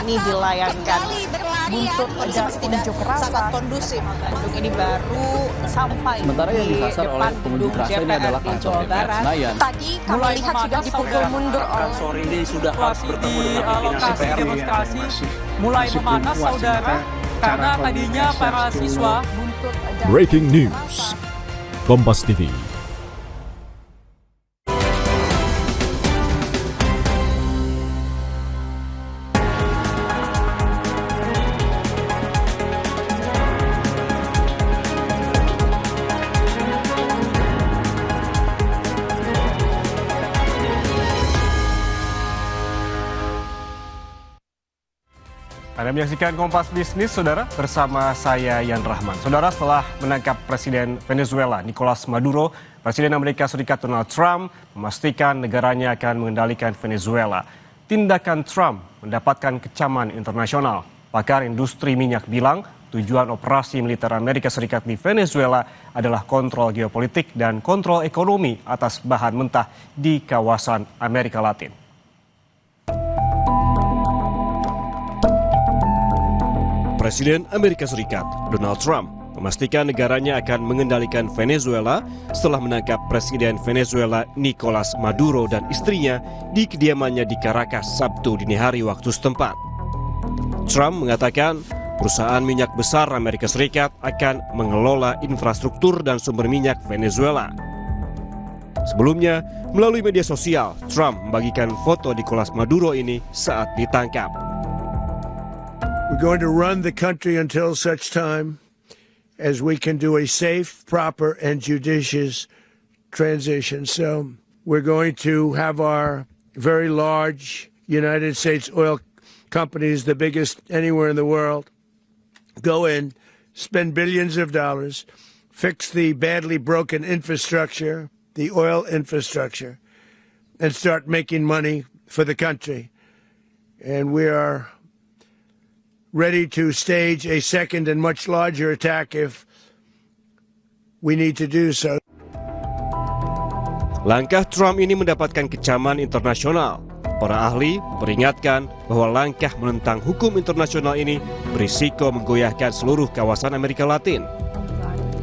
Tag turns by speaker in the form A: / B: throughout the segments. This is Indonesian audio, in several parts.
A: ini dilayangkan. Buntut
B: tidak sangat kondusif.
A: Bandung ini baru sampai
C: Sementara yang disasar oleh pengunjuk rasa ini adalah kantor DPR Senayan.
B: Tadi kami lihat sudah dipukul mundur oleh
D: sore ini sudah harus bertemu
E: di
D: dengan pimpinan
E: lokasi
D: DPR.
E: demonstrasi mulai memanas, saudara, karena tadinya para siswa.
F: Breaking News, Kompas TV.
G: Anda menyaksikan Kompas Bisnis, Saudara, bersama saya Yan Rahman. Saudara, setelah menangkap Presiden Venezuela Nicolas Maduro, Presiden Amerika Serikat Donald Trump memastikan negaranya akan mengendalikan Venezuela. Tindakan Trump mendapatkan kecaman internasional. Pakar industri minyak bilang tujuan operasi militer Amerika Serikat di Venezuela adalah kontrol geopolitik dan kontrol ekonomi atas bahan mentah di kawasan Amerika Latin. Presiden Amerika Serikat Donald Trump memastikan negaranya akan mengendalikan Venezuela setelah menangkap Presiden Venezuela Nicolas Maduro dan istrinya di kediamannya di Caracas Sabtu dini hari waktu setempat. Trump mengatakan perusahaan minyak besar Amerika Serikat akan mengelola infrastruktur dan sumber minyak Venezuela. Sebelumnya, melalui media sosial, Trump membagikan foto Nicolas Maduro ini saat ditangkap.
H: We're going to run the country until such time as we can do a safe, proper, and judicious transition. So we're going to have our very large United States oil companies, the biggest anywhere in the world, go in, spend billions of dollars, fix the badly broken infrastructure, the oil infrastructure, and start making money for the country. And we are ready to stage a second and much larger attack if we need to do so.
G: Langkah Trump ini mendapatkan kecaman internasional. Para ahli memperingatkan bahwa langkah menentang hukum internasional ini berisiko menggoyahkan seluruh kawasan Amerika Latin.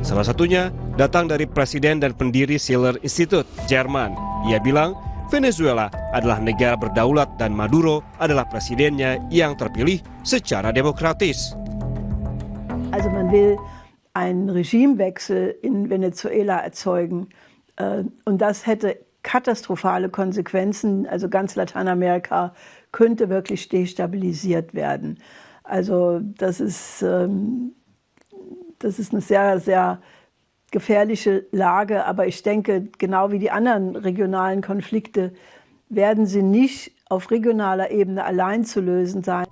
G: Salah satunya datang dari Presiden dan pendiri Schiller Institute, Jerman. Ia bilang Venezuela adalah negara berdaulat dan Maduro adalah presidennya yang terpilih secara demokratis.
I: Also man will einen Regimewechsel in Venezuela erzeugen und das hätte katastrophale Konsequenzen. Also ganz Lateinamerika könnte wirklich destabilisiert werden. Also das ist eine sehr, sehr gefährliche Lage, aber ich denke, genau wie die anderen regionalen Konflikte werden sie nicht auf regionaler Ebene allein zu lösen sein.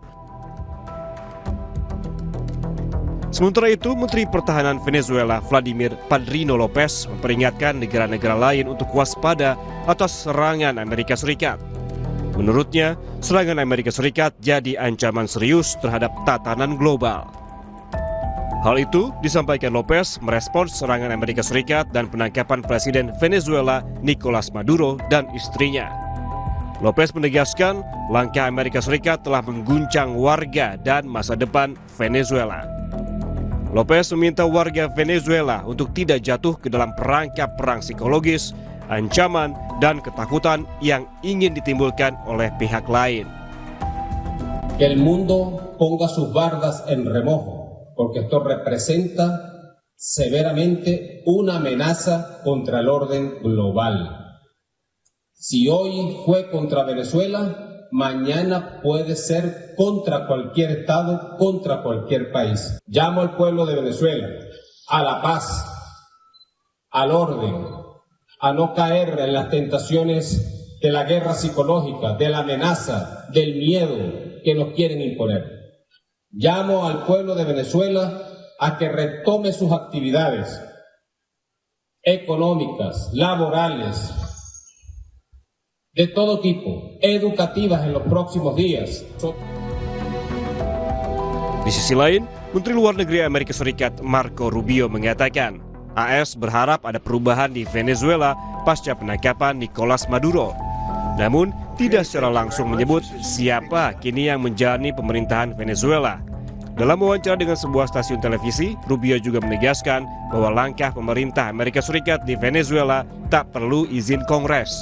G: Sementara itu, Menteri Pertahanan Venezuela Vladimir Padrino Lopez memperingatkan negara-negara lain untuk waspada atas serangan Amerika Serikat. Menurutnya, serangan Amerika Serikat jadi ancaman serius terhadap tatanan global. Hal itu disampaikan Lopez merespons serangan Amerika Serikat dan penangkapan Presiden Venezuela Nicolas Maduro dan istrinya. Lopez menegaskan langkah Amerika Serikat telah mengguncang warga dan masa depan Venezuela. Lopez meminta warga Venezuela untuk tidak jatuh ke dalam perangkap perang psikologis, ancaman, dan ketakutan yang ingin ditimbulkan oleh pihak lain.
J: Que el mundo ponga sus bardas en remojo. Porque esto representa severamente una amenaza contra el orden global. Si hoy fue contra Venezuela, mañana puede ser contra cualquier Estado, contra cualquier país. Llamo al pueblo de Venezuela a la paz, al orden, a no caer en las tentaciones de la guerra psicológica, de la amenaza, del miedo que nos quieren imponer. Llamo al pueblo de Venezuela a que retome sus actividades económicas, laborales, de todo tipo, educativas en los próximos días.
G: Di sisi lain, Menteri Luar Negeri Amerika Serikat Marco Rubio mengatakan AS berharap ada perubahan di Venezuela pasca penangkapan Nicolas Maduro. Namun, tidak secara langsung menyebut siapa kini yang menjalani pemerintahan Venezuela. Dalam wawancara dengan sebuah stasiun televisi, Rubio juga menegaskan bahwa langkah pemerintah Amerika Serikat di Venezuela tak perlu izin Kongres.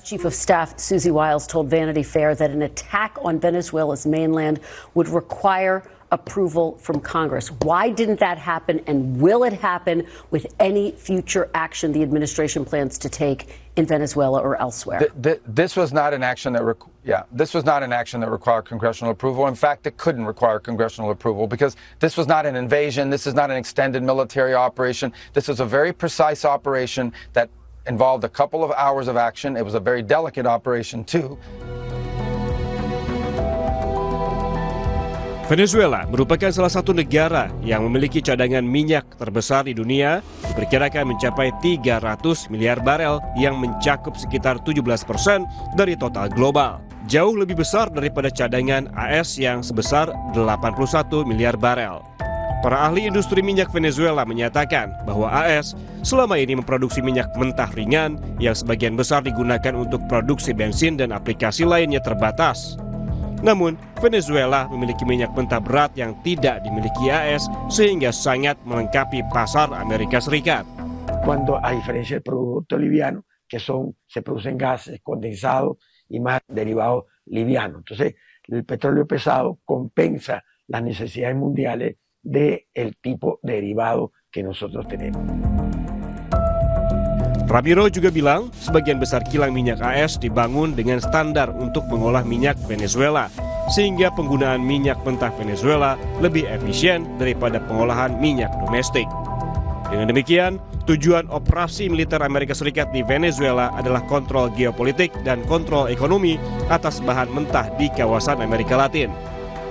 K: Chief of Staff Susie Wiles told Vanity Fair that an attack on Venezuela's mainland would require approval from Congress. Why didn't that happen, and will it happen with any future action the administration plans to take in Venezuela or elsewhere?
L: This was not an action that required congressional approval. In fact, it couldn't require congressional approval because this was not an invasion. This is not an extended military operation. This is a very precise operation that involved a couple of hours of action. It was a very delicate operation too.
G: Venezuela merupakan salah satu negara yang memiliki cadangan minyak terbesar di dunia, diperkirakan mencapai 300 miliar barel yang mencakup sekitar 17% dari total global. Jauh lebih besar daripada cadangan AS yang sebesar 81 miliar barel. Para ahli industri minyak Venezuela menyatakan bahwa AS selama ini memproduksi minyak mentah ringan yang sebagian besar digunakan untuk produksi bensin dan aplikasi lainnya terbatas. Namun, Venezuela memiliki minyak mentah berat yang tidak dimiliki AS sehingga sangat melengkapi pasar Amerika Serikat.
H: Cuando a diferencia del producto liviano, que se producen gases condensados y más derivados livianos. Entonces, el petróleo pesado compensa las necesidades mundiales del tipo de derivado que nosotros tenemos.
G: Ramiro juga bilang sebagian besar kilang minyak AS dibangun dengan standar untuk mengolah minyak Venezuela, sehingga penggunaan minyak mentah Venezuela lebih efisien daripada pengolahan minyak domestik. Dengan demikian, tujuan operasi militer Amerika Serikat di Venezuela adalah kontrol geopolitik dan kontrol ekonomi atas bahan mentah di kawasan Amerika Latin.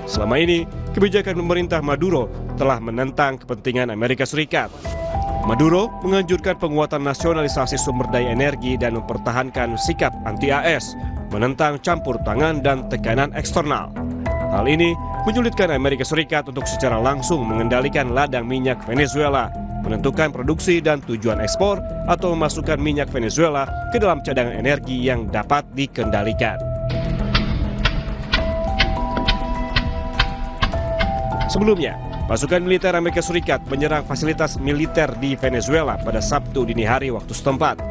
G: Selama ini, kebijakan pemerintah Maduro telah menentang kepentingan Amerika Serikat. Maduro menganjurkan penguatan nasionalisasi sumber daya energi dan mempertahankan sikap anti-AS, menentang campur tangan dan tekanan eksternal. Hal ini menyulitkan Amerika Serikat untuk secara langsung mengendalikan ladang minyak Venezuela, menentukan produksi dan tujuan ekspor, atau memasukkan minyak Venezuela ke dalam cadangan energi yang dapat dikendalikan. Sebelumnya, pasukan militer Amerika Serikat menyerang fasilitas militer di Venezuela pada Sabtu dini hari waktu setempat.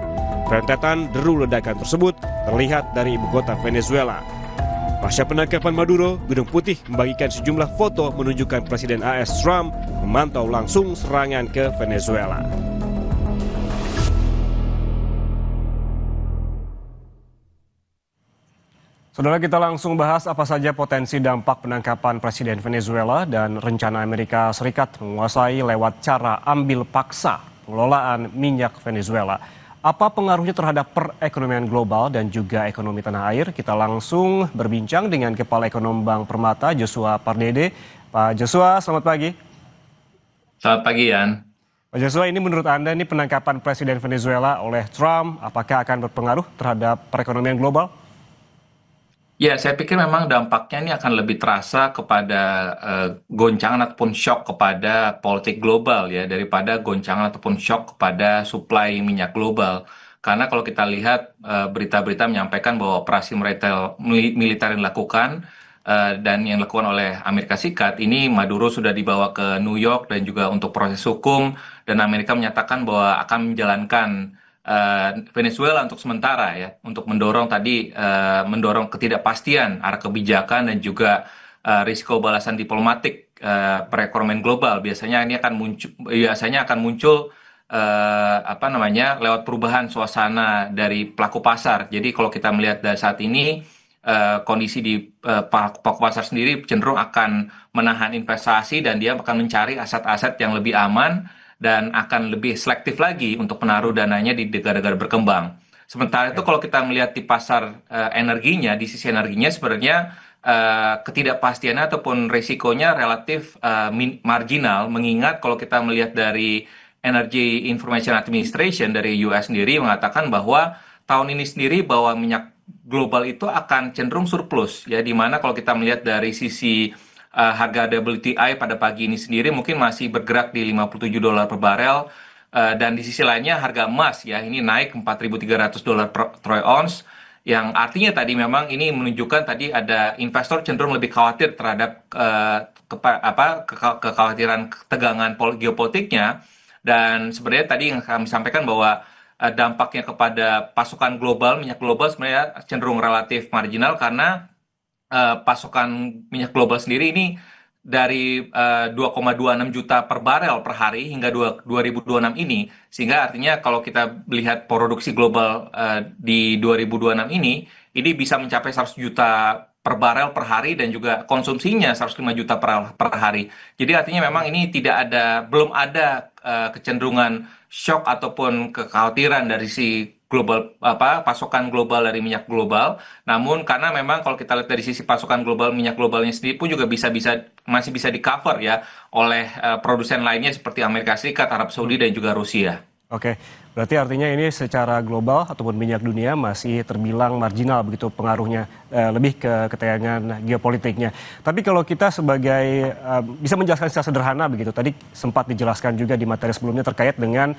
G: Rentetan deru ledakan tersebut terlihat dari ibu kota Venezuela. Pasca penangkapan Maduro, Gedung Putih membagikan sejumlah foto menunjukkan Presiden AS Trump memantau langsung serangan ke Venezuela. Saudara, kita langsung bahas apa saja potensi dampak penangkapan Presiden Venezuela dan rencana Amerika Serikat menguasai lewat cara ambil paksa pengelolaan minyak Venezuela. Apa pengaruhnya terhadap perekonomian global dan juga ekonomi tanah air? Kita langsung berbincang dengan Kepala Ekonom Bank Permata, Joshua Pardede. Pak Joshua, selamat pagi.
M: Selamat pagi, Yan.
G: Pak Joshua, ini menurut Anda ini penangkapan Presiden Venezuela oleh Trump, apakah akan berpengaruh terhadap perekonomian global?
M: Ya, saya pikir memang dampaknya ini akan lebih terasa kepada goncangan ataupun shock kepada politik global ya, daripada goncangan ataupun shock kepada suplai minyak global. Karena kalau kita lihat berita-berita menyampaikan bahwa operasi militer yang dilakukan dan yang dilakukan oleh Amerika Serikat, ini Maduro sudah dibawa ke New York dan juga untuk proses hukum, dan Amerika menyatakan bahwa akan menjalankan Venezuela untuk sementara ya, untuk mendorong ketidakpastian arah kebijakan dan juga risiko balasan diplomatik perekonomian global. Biasanya ini akan muncul lewat perubahan suasana dari pelaku pasar. Jadi kalau kita melihat dari saat ini kondisi di pelaku pasar sendiri cenderung akan menahan investasi dan dia akan mencari aset-aset yang lebih aman dan akan lebih selektif lagi untuk menaruh dananya di negara-negara berkembang. Sementara itu kalau kita melihat di pasar energinya, di sisi energinya sebenarnya ketidakpastiannya ataupun risikonya relatif marginal, mengingat kalau kita melihat dari Energy Information Administration dari US sendiri mengatakan bahwa tahun ini sendiri bahwa minyak global itu akan cenderung surplus, ya, di mana kalau kita melihat dari sisi harga WTI pada pagi ini sendiri mungkin masih bergerak di $57 per barel, dan di sisi lainnya harga emas ya ini naik $4.300 per troy ounce yang artinya tadi memang ini menunjukkan tadi ada investor cenderung lebih khawatir terhadap kekhawatiran ketegangan geopolitiknya. Dan sebenarnya tadi yang kami sampaikan bahwa dampaknya kepada pasokan global, minyak global sebenarnya cenderung relatif marginal karena pasokan minyak global sendiri ini dari 2,26 juta per barel per hari hingga 2026 ini, sehingga artinya kalau kita lihat produksi global di 2026 ini bisa mencapai 100 juta per barel per hari dan juga konsumsinya 105 juta per hari. Jadi artinya memang ini belum ada kecenderungan shock ataupun kekhawatiran dari si global pasokan global dari minyak global. Namun karena memang kalau kita lihat dari sisi pasokan global minyak globalnya sendiri pun juga masih bisa di cover ya oleh produsen lainnya seperti Amerika Serikat, Arab Saudi dan juga Rusia.
G: Oke, berarti artinya ini secara global ataupun minyak dunia masih terbilang marginal begitu pengaruhnya, lebih ke ketegangan geopolitiknya. Tapi kalau kita sebagai bisa menjelaskan secara sederhana begitu, tadi sempat dijelaskan juga di materi sebelumnya terkait dengan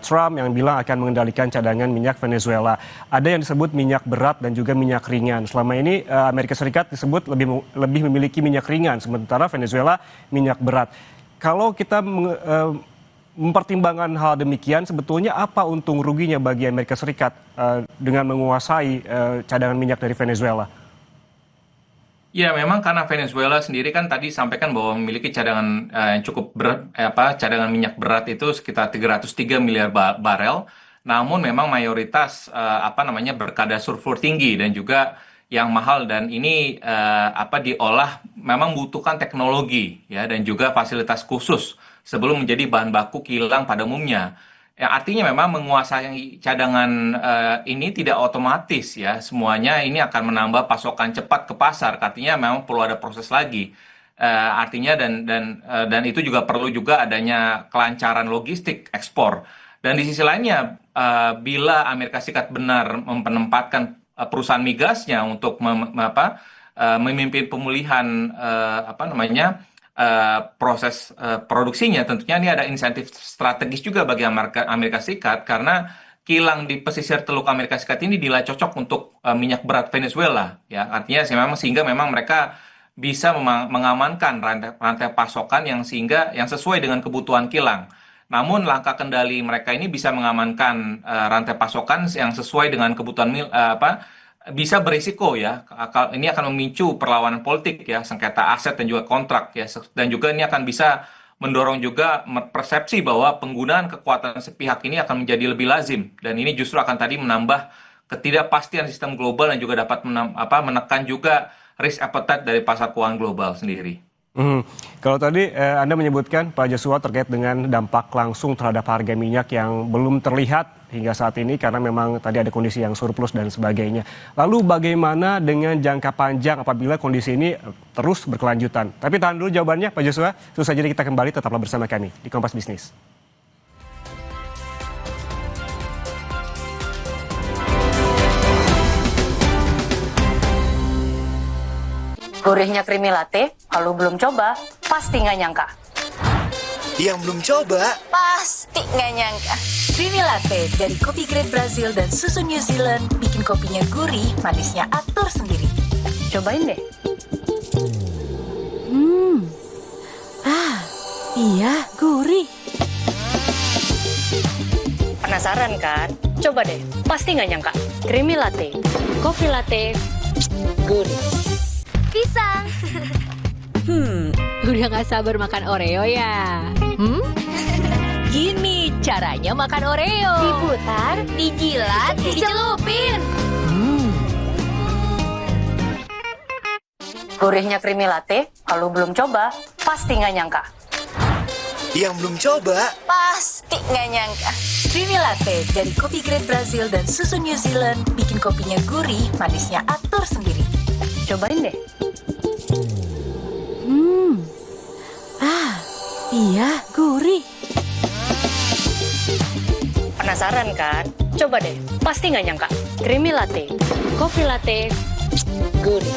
G: Trump yang bilang akan mengendalikan cadangan minyak Venezuela. Ada yang disebut minyak berat dan juga minyak ringan. Selama ini Amerika Serikat disebut lebih memiliki minyak ringan, sementara Venezuela minyak berat. Kalau kita mempertimbangkan hal demikian, sebetulnya apa untung ruginya bagi Amerika Serikat dengan menguasai cadangan minyak dari Venezuela?
M: Ya, memang karena Venezuela sendiri kan tadi sampaikan bahwa memiliki cadangan yang cukup berat, cadangan minyak berat itu sekitar 303 miliar barel. Namun memang mayoritas berkadar sulfur tinggi dan juga yang mahal, dan ini diolah memang membutuhkan teknologi ya dan juga fasilitas khusus sebelum menjadi bahan baku kilang pada umumnya. Ya, artinya memang menguasai cadangan ini tidak otomatis ya, semuanya ini akan menambah pasokan cepat ke pasar. Artinya memang perlu ada proses lagi. Artinya dan itu juga perlu juga adanya kelancaran logistik ekspor. Dan di sisi lainnya, bila Amerika Serikat benar menempatkan perusahaan migasnya untuk memimpin pemulihan proses produksinya, tentunya ini ada insentif strategis juga bagi Amerika Serikat karena kilang di pesisir Teluk Amerika Serikat ini dinilai cocok untuk minyak berat Venezuela ya, artinya sehingga memang mereka bisa mengamankan rantai pasokan yang sesuai dengan kebutuhan kilang. Namun langkah kendali mereka ini bisa mengamankan rantai pasokan yang sesuai dengan kebutuhan bisa berisiko ya, ini akan memicu perlawanan politik ya, sengketa aset dan juga kontrak ya, dan juga ini akan bisa mendorong juga persepsi bahwa penggunaan kekuatan sepihak ini akan menjadi lebih lazim, dan ini justru akan tadi menambah ketidakpastian sistem global dan juga dapat menekan juga risk appetite dari pasar keuangan global sendiri.
G: Kalau tadi Anda menyebutkan Pak Joshua terkait dengan dampak langsung terhadap harga minyak yang belum terlihat hingga saat ini karena memang tadi ada kondisi yang surplus dan sebagainya. Lalu bagaimana dengan jangka panjang apabila kondisi ini terus berkelanjutan? Tapi tahan dulu jawabannya Pak Joshua, susah jadi kita kembali, tetaplah bersama kami di Kompas Bisnis.
K: Gurihnya creamy latte, kalau belum coba, pasti nggak nyangka.
N: Yang belum coba,
B: Pasti nggak nyangka.
O: Creamy latte dari kopi grade Brazil dan susu New Zealand bikin kopinya gurih, manisnya atur sendiri.
K: Cobain deh.
O: Iya, gurih.
K: Penasaran kan? Coba deh, pasti nggak nyangka. Creamy latte, kopi latte, gurih.
B: Pisang.
P: Udah gak sabar makan Oreo ya?
O: Gini caranya makan Oreo.
B: Diputar, dijilat, dicelupin.
K: Gurihnya creamy latte, kalau belum coba, pasti nggak nyangka.
N: yang belum coba,
B: Pasti nggak nyangka.
O: Creamy latte dari kopi grade Brazil dan susu New Zealand bikin kopinya gurih, manisnya atur sendiri.
K: Cobain deh.
O: Iya, gurih.
K: Penasaran kan? Coba deh, pasti nggak nyangka. Creamy latte, kopi latte, gurih.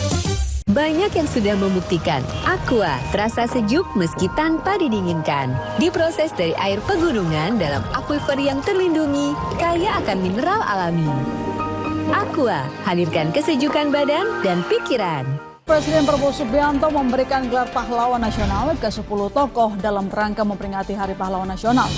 P: Banyak yang sudah membuktikan Aqua terasa sejuk meski tanpa didinginkan. Diproses dari air pegunungan dalam aquifer yang terlindungi, kaya akan mineral alami. Aqua, hadirkan kesejukan badan dan pikiran.
Q: Presiden Prabowo Subianto memberikan gelar pahlawan nasional ke 10 tokoh dalam rangka memperingati Hari Pahlawan Nasional.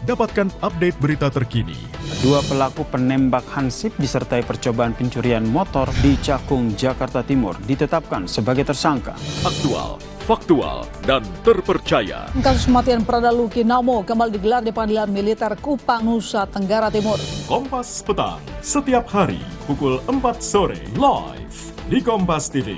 F: Dapatkan update berita terkini.
R: Dua pelaku penembak hansip disertai percobaan pencurian motor di Cakung, Jakarta Timur ditetapkan sebagai tersangka.
F: Aktual, faktual, dan terpercaya.
Q: Kasus kematian Prada Luki Namo kembali digelar di Pengadilan Militer Kupang, Nusa Tenggara Timur.
F: Kompas Petang, setiap hari pukul 4 sore, live di Kompas TV.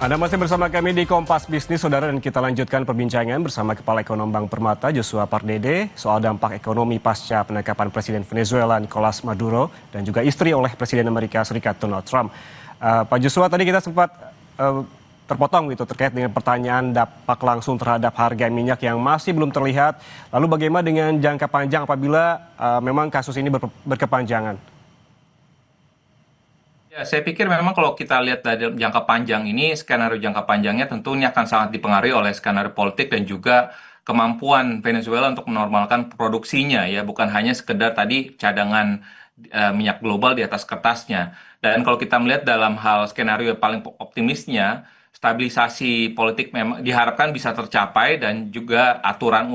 G: Anda masih bersama kami di Kompas Bisnis, Saudara, dan kita lanjutkan perbincangan bersama Kepala Ekonom Bank Permata, Joshua Pardede, soal dampak ekonomi pasca penangkapan Presiden Venezuela Nicolas Maduro dan juga istri oleh Presiden Amerika Serikat Donald Trump. Pak Joshua, tadi kita sempat terpotong gitu terkait dengan pertanyaan dampak langsung terhadap harga minyak yang masih belum terlihat. Lalu bagaimana dengan jangka panjang apabila memang kasus ini berkepanjangan?
M: Ya, saya pikir memang kalau kita lihat dari jangka panjang ini, skenario jangka panjangnya tentunya akan sangat dipengaruhi oleh skenario politik dan juga kemampuan Venezuela untuk menormalkan produksinya, ya, bukan hanya sekedar tadi cadangan minyak global di atas kertasnya. Dan kalau kita melihat dalam hal skenario yang paling optimisnya, stabilisasi politik memang diharapkan bisa tercapai dan juga aturan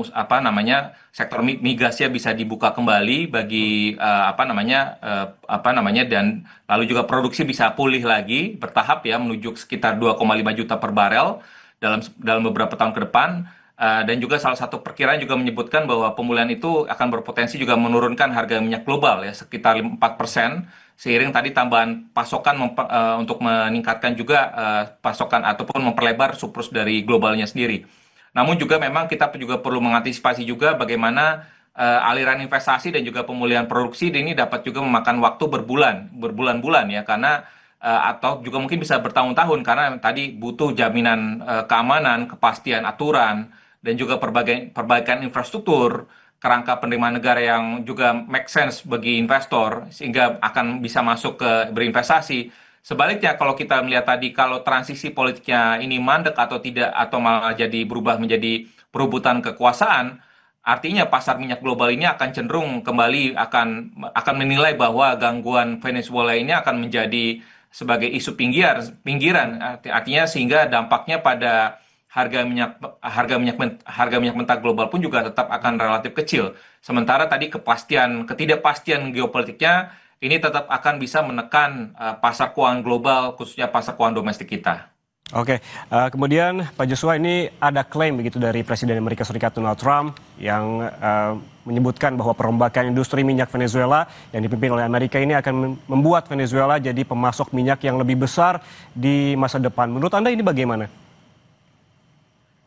M: sektor migasnya bisa dibuka kembali bagi dan lalu juga produksi bisa pulih lagi bertahap, ya, menuju sekitar 2,5 juta per barel dalam beberapa tahun ke depan. Dan juga salah satu perkiraan juga menyebutkan bahwa pemulihan itu akan berpotensi juga menurunkan harga minyak global, ya, sekitar 4%, seiring tadi tambahan pasokan untuk meningkatkan juga pasokan ataupun memperlebar surplus dari globalnya sendiri. Namun juga memang kita juga perlu mengantisipasi juga bagaimana aliran investasi dan juga pemulihan produksi ini dapat juga memakan waktu berbulan-bulan, ya, karena atau juga mungkin bisa bertahun-tahun karena tadi butuh jaminan keamanan, kepastian aturan, dan juga perbaikan infrastruktur, kerangka penerimaan negara yang juga make sense bagi investor sehingga akan bisa masuk ke berinvestasi. Sebaliknya kalau kita melihat tadi kalau transisi politiknya ini mandek atau tidak atau malah jadi berubah menjadi perebutan kekuasaan, artinya pasar minyak global ini akan cenderung kembali akan menilai bahwa gangguan Venezuela ini akan menjadi sebagai isu pinggiran, artinya sehingga dampaknya pada harga minyak mentah global pun juga tetap akan relatif kecil. Sementara tadi ketidakpastian geopolitiknya ini tetap akan bisa menekan pasar keuangan global, khususnya pasar keuangan domestik kita.
G: Oke, kemudian Pak Joshua, ini ada klaim begitu dari Presiden Amerika Serikat Donald Trump yang menyebutkan bahwa perombakan industri minyak Venezuela yang dipimpin oleh Amerika ini akan membuat Venezuela jadi pemasok minyak yang lebih besar di masa depan. Menurut Anda ini bagaimana?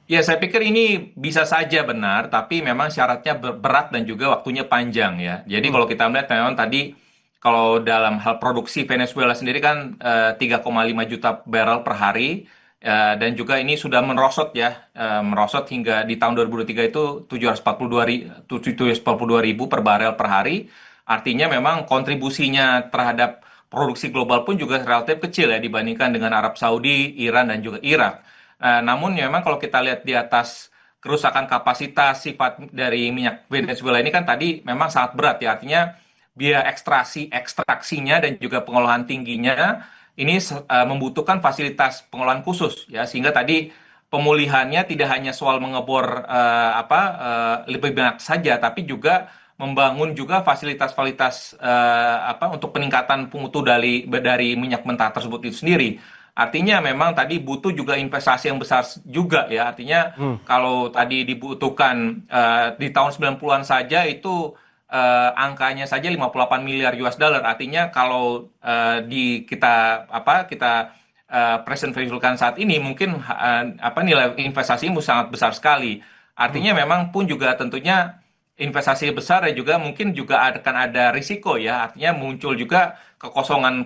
M: Ya, saya pikir ini bisa saja benar, tapi memang syaratnya berat dan juga waktunya panjang, ya. Jadi kalau kita melihat memang tadi, kalau dalam hal produksi Venezuela sendiri kan 3,5 juta barrel per hari, dan juga ini sudah merosot, ya, merosot hingga di tahun 2023 itu 742 ribu per barrel per hari. Artinya memang kontribusinya terhadap produksi global pun juga relatif kecil, ya, dibandingkan dengan Arab Saudi, Iran, dan juga Irak. Namun memang kalau kita lihat di atas kerusakan kapasitas sifat dari minyak Venezuela ini kan tadi memang sangat berat, ya, artinya biaya ekstraksinya dan juga pengolahan tingginya ini membutuhkan fasilitas pengolahan khusus, ya, sehingga tadi pemulihannya tidak hanya soal mengebor lebih banyak saja, tapi juga membangun juga fasilitas-fasilitas untuk peningkatan mutu dari minyak mentah tersebut itu sendiri. Artinya memang tadi butuh juga investasi yang besar juga, ya. Artinya kalau tadi dibutuhkan di tahun 90-an saja itu angkanya saja 58 miliar US dollar. Artinya kalau kita present value-kan saat ini mungkin nilai investasi sangat besar sekali. Artinya memang pun juga tentunya investasi besar dan juga mungkin juga akan ada risiko, ya. Artinya muncul juga kekosongan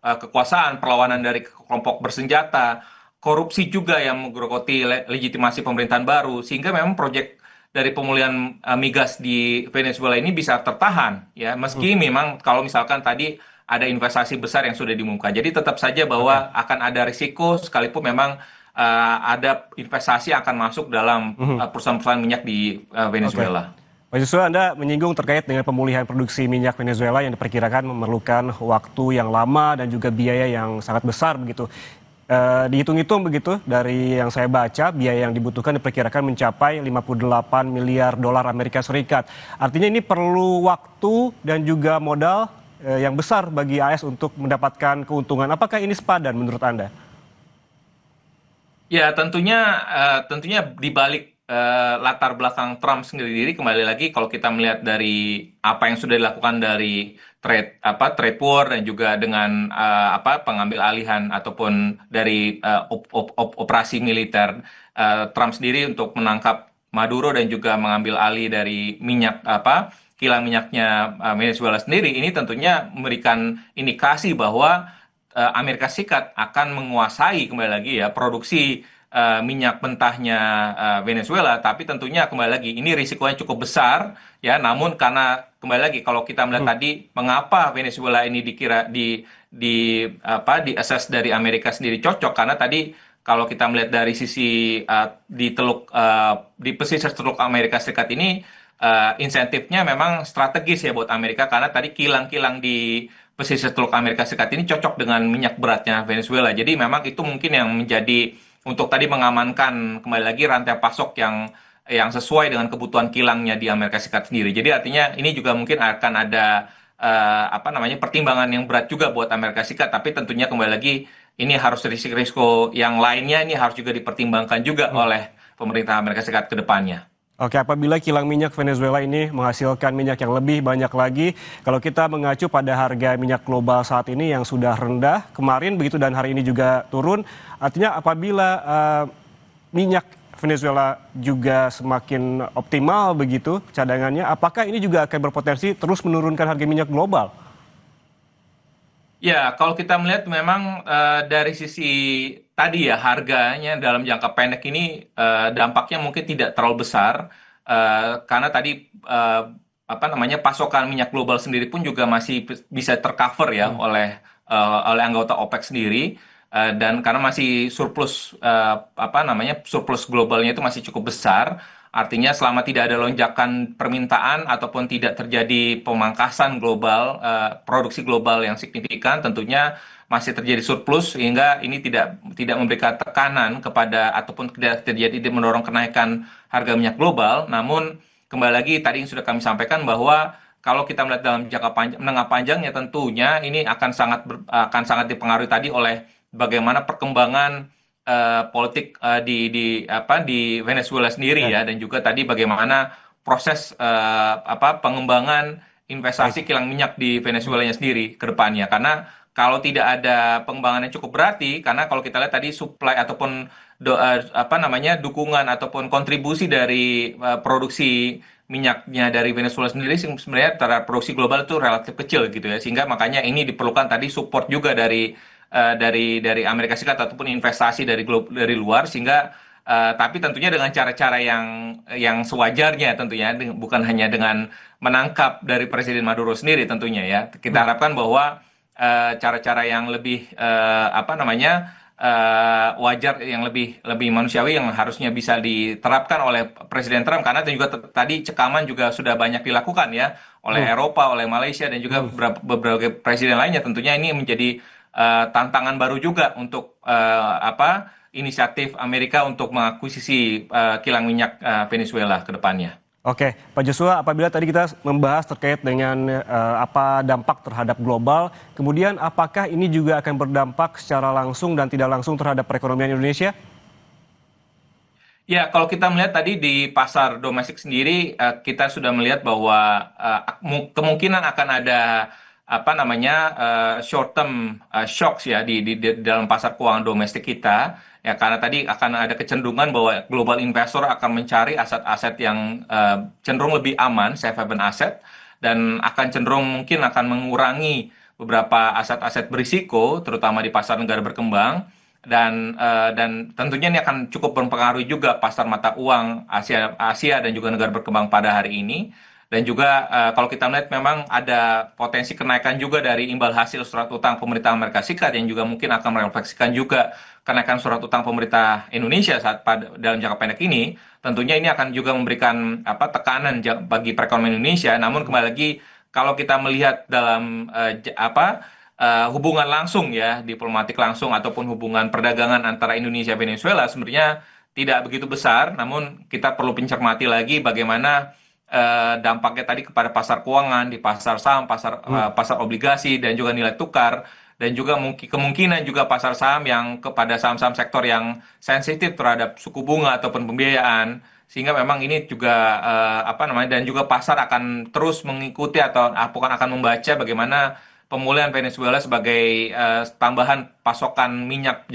M: kekuasaan, perlawanan dari kelompok bersenjata, korupsi juga yang menggerogoti legitimasi pemerintahan baru, sehingga memang proyek dari pemulihan migas di Venezuela ini bisa tertahan ya, meski memang kalau misalkan tadi ada investasi besar yang sudah diumumkan. Jadi tetap saja bahwa akan ada risiko sekalipun memang ada investasi akan masuk dalam perusahaan-perusahaan minyak di Venezuela.
G: Pak Joshua, Anda menyinggung terkait dengan pemulihan produksi minyak Venezuela yang diperkirakan memerlukan waktu yang lama dan juga biaya yang sangat besar begitu. Dihitung-hitung begitu dari yang saya baca, biaya yang dibutuhkan diperkirakan mencapai 58 miliar dolar Amerika Serikat. Artinya ini perlu waktu dan juga modal yang besar bagi AS untuk mendapatkan keuntungan. Apakah ini sepadan menurut Anda?
M: Ya, tentunya di balik latar belakang Trump sendiri, kembali lagi kalau kita melihat dari apa yang sudah dilakukan dari trade war dan juga dengan pengambil alihan ataupun dari operasi militer Trump sendiri untuk menangkap Maduro dan juga mengambil alih dari kilang minyaknya Venezuela sendiri, ini tentunya memberikan indikasi bahwa Amerika Serikat akan menguasai kembali lagi ya produksi minyak mentahnya Venezuela, tapi tentunya kembali lagi ini risikonya cukup besar ya. Namun karena kembali lagi kalau kita melihat tadi mengapa Venezuela ini dikira di assess dari Amerika sendiri cocok, karena tadi kalau kita melihat dari sisi di pesisir Teluk Amerika Serikat ini insentifnya memang strategis ya buat Amerika, karena tadi kilang-kilang di pesisir Teluk Amerika Serikat ini cocok dengan minyak beratnya Venezuela. Jadi memang itu mungkin yang menjadi untuk tadi mengamankan kembali lagi rantai pasok yang sesuai dengan kebutuhan kilangnya di Amerika Serikat sendiri. Jadi artinya ini juga mungkin akan ada pertimbangan yang berat juga buat Amerika Serikat. Tapi tentunya kembali lagi ini harus risiko yang lainnya ini harus juga dipertimbangkan juga oleh pemerintah Amerika Serikat ke depannya.
G: Oke, apabila kilang minyak Venezuela ini menghasilkan minyak yang lebih banyak lagi, kalau kita mengacu pada harga minyak global saat ini yang sudah rendah kemarin begitu dan hari ini juga turun, artinya apabila minyak Venezuela juga semakin optimal begitu cadangannya, apakah ini juga akan berpotensi terus menurunkan harga minyak global?
M: Ya, kalau kita melihat memang dari sisi tadi ya harganya dalam jangka pendek ini dampaknya mungkin tidak terlalu besar karena tadi pasokan minyak global sendiri pun juga masih bisa tercover ya oleh anggota OPEC sendiri dan karena masih surplus surplus globalnya itu masih cukup besar. Artinya selama tidak ada lonjakan permintaan ataupun tidak terjadi pemangkasan global, produksi global yang signifikan, tentunya masih terjadi surplus sehingga ini tidak memberikan tekanan kepada ataupun tidak mendorong kenaikan harga minyak global. Namun kembali lagi tadi yang sudah kami sampaikan bahwa kalau kita melihat dalam jangka menengah panjangnya tentunya ini akan sangat dipengaruhi tadi oleh bagaimana perkembangan politik di Venezuela sendiri ya, dan juga tadi bagaimana proses pengembangan investasi kilang minyak di Venezuela sendiri ke depannya. Karena kalau tidak ada pengembangan yang cukup berarti, karena kalau kita lihat tadi supply ataupun dukungan ataupun kontribusi dari produksi minyaknya dari Venezuela sendiri sebenarnya terhadap produksi global itu relatif kecil gitu ya, sehingga makanya ini diperlukan tadi support juga dari Amerika Serikat ataupun investasi dari luar, sehingga tapi tentunya dengan cara-cara yang sewajarnya tentunya, bukan hanya dengan menangkap dari Presiden Maduro sendiri tentunya ya. Kita harapkan bahwa cara-cara yang lebih wajar, yang lebih manusiawi yang harusnya bisa diterapkan oleh Presiden Trump, karena juga tadi cekaman juga sudah banyak dilakukan ya oleh Eropa, oleh Malaysia dan juga beberapa presiden lainnya. Tentunya ini menjadi tantangan baru juga untuk inisiatif Amerika untuk mengakuisisi kilang minyak Venezuela ke depannya.
G: Oke, Pak Joshua, apabila tadi kita membahas terkait dengan apa dampak terhadap global, kemudian apakah ini juga akan berdampak secara langsung dan tidak langsung terhadap perekonomian Indonesia?
M: Ya, kalau kita melihat tadi di pasar domestik sendiri, kita sudah melihat bahwa kemungkinan akan ada short term shocks ya di dalam pasar keuangan domestik kita ya, karena tadi akan ada kecenderungan bahwa global investor akan mencari aset-aset yang cenderung lebih aman, safe haven asset, dan akan cenderung mungkin akan mengurangi beberapa aset-aset berisiko terutama di pasar negara berkembang. dan tentunya ini akan cukup berpengaruh juga pasar mata uang Asia dan juga negara berkembang pada hari ini. Dan juga kalau kita melihat memang ada potensi kenaikan juga dari imbal hasil surat utang pemerintah Amerika Serikat yang juga mungkin akan merefleksikan juga kenaikan surat utang pemerintah Indonesia dalam jangka pendek ini. Tentunya ini akan juga memberikan tekanan bagi perekonomian Indonesia. Namun kembali lagi kalau kita melihat dalam hubungan langsung ya, diplomatik langsung ataupun hubungan perdagangan antara Indonesia dan Venezuela sebenarnya tidak begitu besar. Namun kita perlu mencermati lagi bagaimana dampaknya tadi kepada pasar keuangan, di pasar saham, pasar obligasi dan juga nilai tukar, dan juga kemungkinan juga pasar saham yang kepada saham-saham sektor yang sensitif terhadap suku bunga ataupun pembiayaan, sehingga memang ini juga dan juga pasar akan terus mengikuti atau akan membaca bagaimana pemulihan Venezuela sebagai tambahan pasokan minyak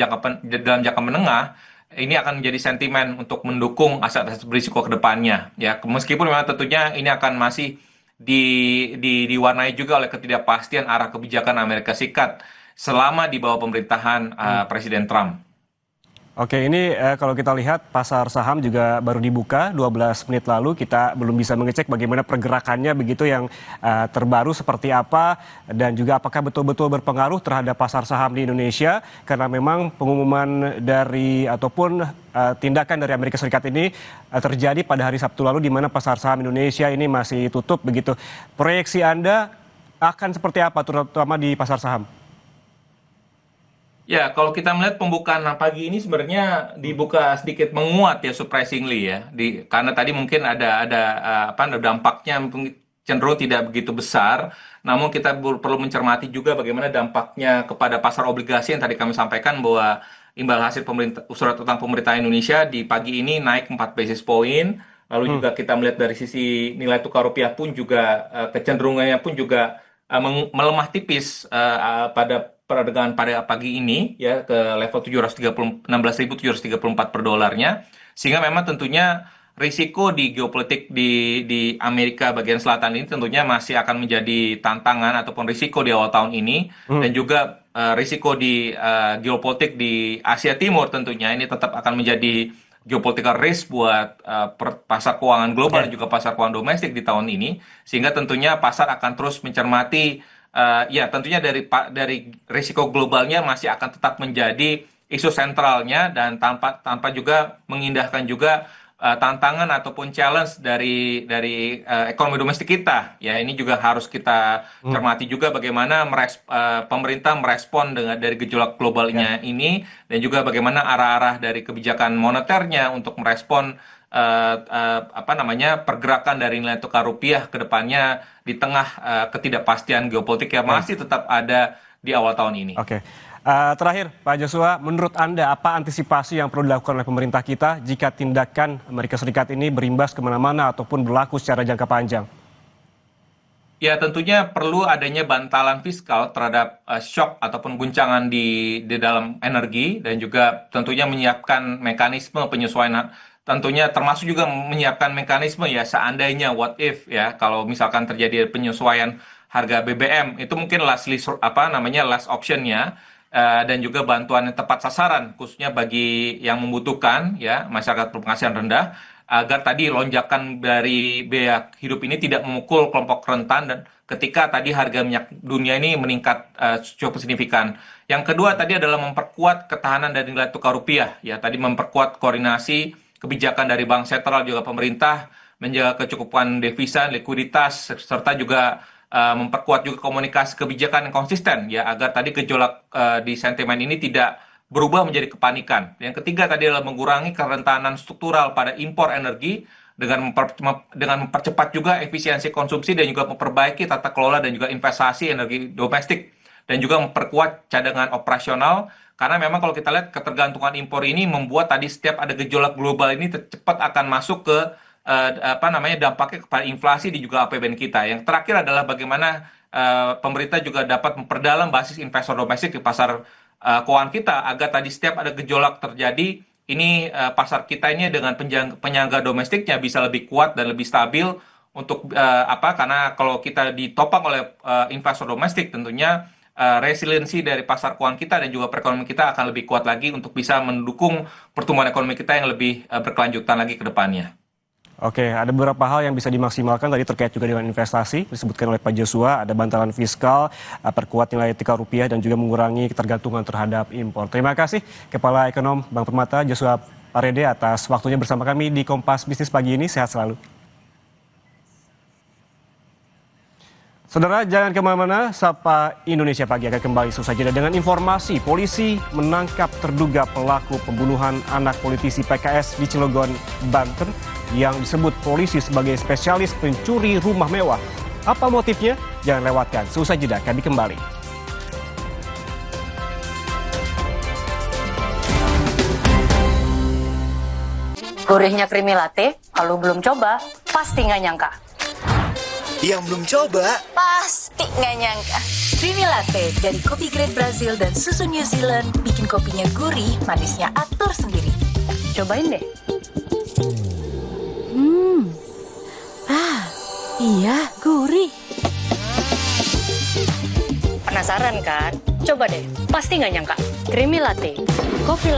M: dalam jangka menengah. Ini akan menjadi sentimen untuk mendukung aset-aset berisiko ke depannya. Ya, meskipun memang tentunya ini akan masih diwarnai juga oleh ketidakpastian arah kebijakan Amerika Serikat selama di bawah pemerintahan Presiden Trump.
G: Oke, ini kalau kita lihat pasar saham juga baru dibuka 12 menit lalu. Kita belum bisa mengecek bagaimana pergerakannya begitu yang terbaru seperti apa dan juga apakah betul-betul berpengaruh terhadap pasar saham di Indonesia, karena memang pengumuman dari ataupun tindakan dari Amerika Serikat ini terjadi pada hari Sabtu lalu di mana pasar saham Indonesia ini masih tutup begitu. Proyeksi Anda akan seperti apa terutama di pasar saham?
M: Ya, kalau kita melihat pembukaan pagi ini sebenarnya dibuka sedikit menguat ya, surprisingly ya. Karena tadi mungkin ada dampaknya cenderung tidak begitu besar. Namun kita perlu mencermati juga bagaimana dampaknya kepada pasar obligasi yang tadi kami sampaikan bahwa imbal hasil surat utang pemerintah Indonesia di pagi ini naik 4 basis point. Lalu juga kita melihat dari sisi nilai tukar rupiah pun juga kecenderungannya pun juga melemah tipis pada perdagangan pada pagi ini ya ke level 16.734 per dolarnya, sehingga memang tentunya risiko di geopolitik di Amerika bagian selatan ini tentunya masih akan menjadi tantangan ataupun risiko di awal tahun ini, dan juga risiko di geopolitik di Asia Timur tentunya ini tetap akan menjadi geopolitical risk buat pasar keuangan global dan juga pasar keuangan domestik di tahun ini, sehingga tentunya pasar akan terus mencermati tentunya dari risiko globalnya masih akan tetap menjadi isu sentralnya, dan tanpa juga mengindahkan juga tantangan ataupun challenge dari ekonomi domestik kita. Ya, ini juga harus kita cermati juga bagaimana pemerintah merespon dari gejolak globalnya ini, dan juga bagaimana arah-arah dari kebijakan moneternya untuk merespon pergerakan dari nilai tukar rupiah ke depannya di tengah ketidakpastian geopolitik yang masih tetap ada di awal tahun ini.
G: Oke. Terakhir, Pak Joshua, menurut Anda apa antisipasi yang perlu dilakukan oleh pemerintah kita jika tindakan Amerika Serikat ini berimbas kemana-mana ataupun berlaku secara jangka panjang?
M: Ya, tentunya perlu adanya bantalan fiskal terhadap shock ataupun guncangan di dalam energi, dan juga tentunya menyiapkan mekanisme penyesuaian, tentunya termasuk juga menyiapkan mekanisme ya seandainya what if ya, kalau misalkan terjadi penyesuaian harga BBM itu mungkin last optionnya, dan juga bantuan yang tepat sasaran khususnya bagi yang membutuhkan ya, masyarakat berpenghasilan rendah, agar tadi lonjakan dari biaya hidup ini tidak memukul kelompok rentan dan ketika tadi harga minyak dunia ini meningkat cukup signifikan. Yang kedua tadi adalah memperkuat ketahanan dari nilai tukar rupiah ya, tadi memperkuat koordinasi kebijakan dari bank sentral juga pemerintah, menjaga kecukupan devisa, likuiditas, serta juga memperkuat juga komunikasi kebijakan yang konsisten ya, agar tadi gejolak di sentimen ini tidak berubah menjadi kepanikan. Yang ketiga tadi adalah mengurangi kerentanan struktural pada impor energi dengan mempercepat juga efisiensi konsumsi dan juga memperbaiki tata kelola dan juga investasi energi domestik, dan juga memperkuat cadangan operasional. Karena memang kalau kita lihat ketergantungan impor ini membuat tadi setiap ada gejolak global ini cepat akan masuk ke dampaknya kepada inflasi di juga APBN kita. Yang terakhir adalah bagaimana pemerintah juga dapat memperdalam basis investor domestik di pasar keuangan kita, agar tadi setiap ada gejolak terjadi ini pasar kita ini dengan penyangga domestiknya bisa lebih kuat dan lebih stabil untuk karena kalau kita ditopang oleh investor domestik tentunya resiliensi dari pasar keuangan kita dan juga perekonomian kita akan lebih kuat lagi untuk bisa mendukung pertumbuhan ekonomi kita yang lebih berkelanjutan lagi ke depannya.
G: Oke, ada beberapa hal yang bisa dimaksimalkan tadi terkait juga dengan investasi, disebutkan oleh Pak Joshua, ada bantalan fiskal, perkuat nilai tukar rupiah dan juga mengurangi ketergantungan terhadap impor. Terima kasih Kepala Ekonom Bank Permata Joshua Parede atas waktunya bersama kami di Kompas Bisnis pagi ini, sehat selalu. Saudara, jangan kemana-mana, Sapa Indonesia Pagi akan kembali sesaat jeda dengan informasi polisi menangkap terduga pelaku pembunuhan anak politisi PKS di Cilegon, Banten yang disebut polisi sebagai spesialis pencuri rumah mewah. Apa motifnya? Jangan lewatkan, sesaat jeda kami kembali.
O: Gurihnya creamy latte, kalau belum coba, pasti nggak nyangka.
N: Yang belum coba,
B: Pasti nggak nyangka.
O: Creamy latte dari kopi grade Brazil dan susu New Zealand bikin kopinya gurih, manisnya atur sendiri. Cobain deh.
B: Iya, gurih. Penasaran kan? Coba deh, pasti nggak nyangka. Creamy latte, kopi latte